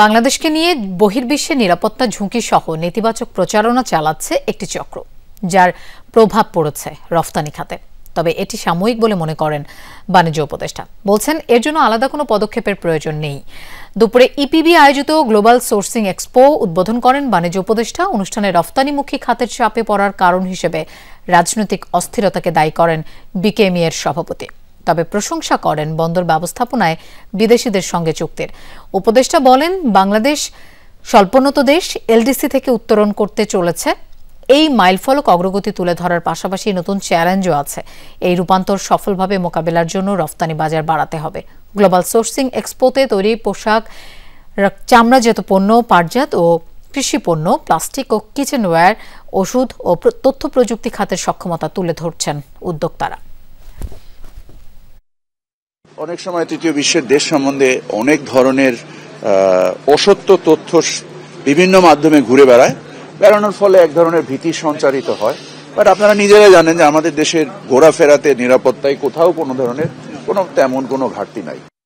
বাংলাদেশকে নিয়ে বহির্বিশ্বে নিরাপত্তা ঝুঁকি সহ নেতিবাচক প্রচারণা চালাচ্ছে একটি চক্র, যার প্রভাব পড়েছে রফতানি খাতে। তবে এটি সাময়িক বলে মনে করেন বাণিজ্য উপদেষ্টা। বলছেন এর জন্য আলাদা কোনো পদক্ষেপের প্রয়োজন নেই। দুপুরে ইপিবি আয়োজিত গ্লোবাল সোর্সিং এক্সপো উদ্বোধন করেন বাণিজ্য উপদেষ্টা। অনুষ্ঠানে রফতানিমুখী খাতের চাপে পড়ার কারণ হিসেবে রাজনৈতিক অস্থিরতাকে দায়ী করেন বিকেএমই এর সভাপতি। তবে প্রশংসা করেন বন্দর ব্যবস্থাপনায় বিদেশিদের সঙ্গে চুক্তির। উপদেষ্টা বলেন, বাংলাদেশ স্বল্পোন্নত দেশ, এলডিসি থেকে উত্তরণ করতে চলেছে। এই মাইলফলক অগ্রগতি তুলে ধরার পাশাপাশি নতুন চ্যালেঞ্জও আছে। এই রূপান্তর সফলভাবে মোকাবেলার জন্য রফতানি বাজার বাড়াতে হবে। গ্লোবাল সোর্সিং এক্সপোতে তৈরি পোশাক, চামড়াজাত পণ্য, পাটজাত ও কৃষি পণ্য, প্লাস্টিক ও কিচেনওয়্যার, ওষুধ ও তথ্য প্রযুক্তি খাতের সক্ষমতা তুলে ধরছেন উদ্যোক্তারা। অনেক সময় তৃতীয় বিশ্বের দেশ সম্বন্ধে অনেক ধরনের অসত্য তথ্য বিভিন্ন মাধ্যমে ঘুরে বেড়ানোর ফলে এক ধরনের ভীতি সঞ্চারিত হয়। বাট আপনারা নিজেরাই জানেন যে আমাদের দেশের ঘোরাফেরাতে নিরাপত্তায় কোথাও কোনো ধরনের তেমন কোনো ঘাটতি নাই।